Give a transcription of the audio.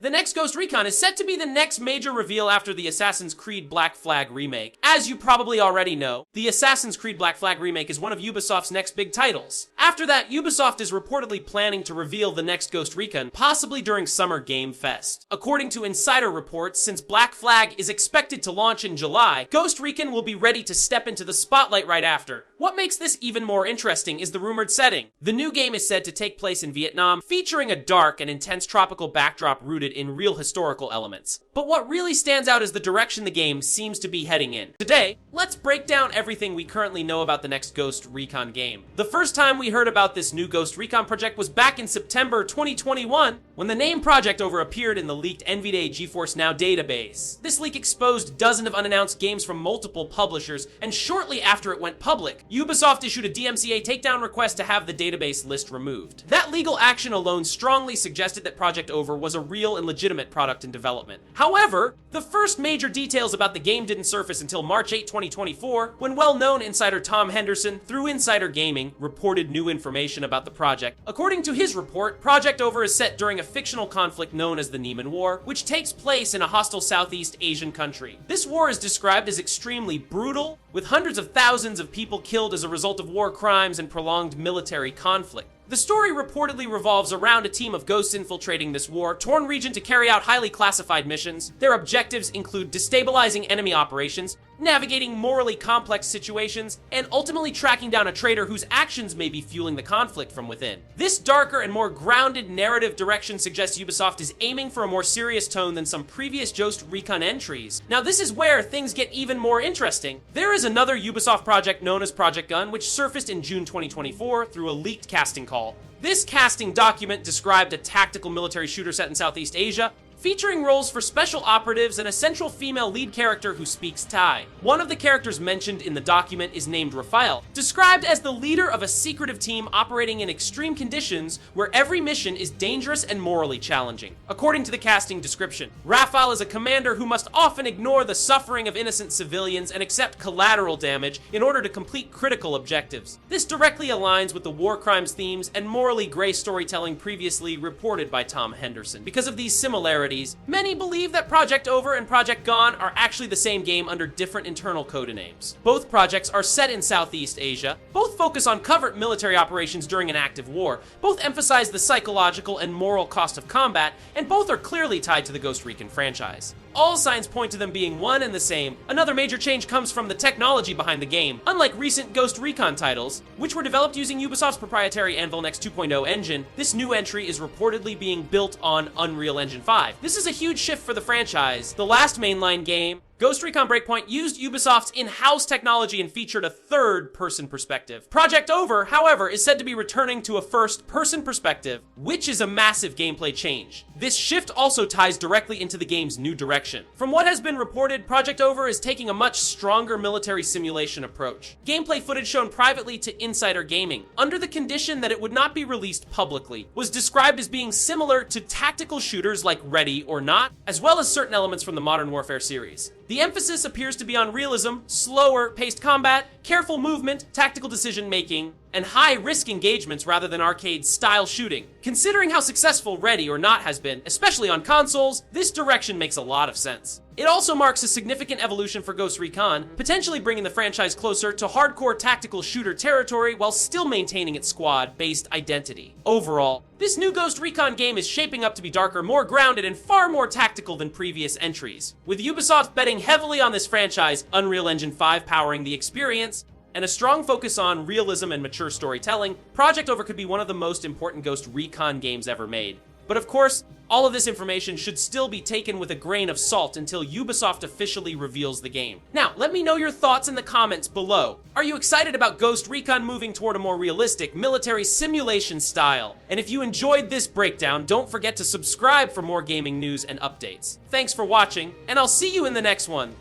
The next Ghost Recon is set to be the next major reveal after the Assassin's Creed Black Flag remake. As you probably already know, the Assassin's Creed Black Flag remake is one of Ubisoft's next big titles. After that, Ubisoft is reportedly planning to reveal the next Ghost Recon, possibly during Summer Game Fest. According to insider reports, since Black Flag is expected to launch in July, Ghost Recon will be ready to step into the spotlight right after. What makes this even more interesting is the rumored setting. The new game is said to take place in Vietnam, featuring a dark and intense tropical backdrop rooted in real historical elements. But what really stands out is the direction the game seems to be heading in. Today, let's break down everything we currently know about the next Ghost Recon game. The first time we heard about this new Ghost Recon project was back in September 2021, when the name Project Over appeared in the leaked NVIDIA GeForce Now database. This leak exposed dozens of unannounced games from multiple publishers, and shortly after it went public, Ubisoft issued a DMCA takedown request to have the database list removed. That legal action alone strongly suggested that Project Over was a real and legitimate product in development. However, the first major details about the game didn't surface until March 8, 2024, when well-known insider Tom Henderson, through Insider Gaming, reported new information about the project. According to his report, Project Over is set during a fictional conflict known as the Naiman War, which takes place in a hostile Southeast Asian country. This war is described as extremely brutal, with hundreds of thousands of people killed as a result of war crimes and prolonged military conflict. The story reportedly revolves around a team of ghosts infiltrating this war-torn region to carry out highly classified missions. Their objectives include destabilizing enemy operations, navigating morally complex situations, and ultimately tracking down a traitor whose actions may be fueling the conflict from within. This darker and more grounded narrative direction suggests Ubisoft is aiming for a more serious tone than some previous Ghost Recon entries. Now, this is where things get even more interesting. There is another Ubisoft project known as Project Gun, which surfaced in June 2024 through a leaked casting call. This casting document described a tactical military shooter set in Southeast Asia, featuring roles for special operatives and a central female lead character who speaks Thai. One of the characters mentioned in the document is named Raphael, described as the leader of a secretive team operating in extreme conditions where every mission is dangerous and morally challenging. According to the casting description, Raphael is a commander who must often ignore the suffering of innocent civilians and accept collateral damage in order to complete critical objectives. This directly aligns with the war crimes themes and morally gray storytelling previously reported by Tom Henderson. Because of these similarities, many believe that Project Over and Project Gone are actually the same game under different internal codenames. Both projects are set in Southeast Asia, both focus on covert military operations during an active war, both emphasize the psychological and moral cost of combat, and both are clearly tied to the Ghost Recon franchise. All signs point to them being one and the same. Another major change comes from the technology behind the game. Unlike recent Ghost Recon titles, which were developed using Ubisoft's proprietary Anvil Next 2.0 engine, this new entry is reportedly being built on Unreal Engine 5. This is a huge shift for the franchise. The last mainline game, Ghost Recon Breakpoint, used Ubisoft's in-house technology and featured a third-person perspective. Project Over, however, is said to be returning to a first-person perspective, which is a massive gameplay change. This shift also ties directly into the game's new direction. From what has been reported, Project Over is taking a much stronger military simulation approach. Gameplay footage shown privately to Insider Gaming, under the condition that it would not be released publicly, was described as being similar to tactical shooters like Ready or Not, as well as certain elements from the Modern Warfare series. The emphasis appears to be on realism, slower paced combat, careful movement, tactical decision-making, and high-risk engagements rather than arcade-style shooting. Considering how successful Ready or Not has been, especially on consoles, this direction makes a lot of sense. It also marks a significant evolution for Ghost Recon, potentially bringing the franchise closer to hardcore tactical shooter territory while still maintaining its squad-based identity. Overall, this new Ghost Recon game is shaping up to be darker, more grounded, and far more tactical than previous entries. With Ubisoft betting heavily on this franchise, Unreal Engine 5 powering the experience, and a strong focus on realism and mature storytelling, Project Over could be one of the most important Ghost Recon games ever made. But of course, all of this information should still be taken with a grain of salt until Ubisoft officially reveals the game. Now, let me know your thoughts in the comments below. Are you excited about Ghost Recon moving toward a more realistic military simulation style? And if you enjoyed this breakdown, don't forget to subscribe for more gaming news and updates. Thanks for watching, and I'll see you in the next one.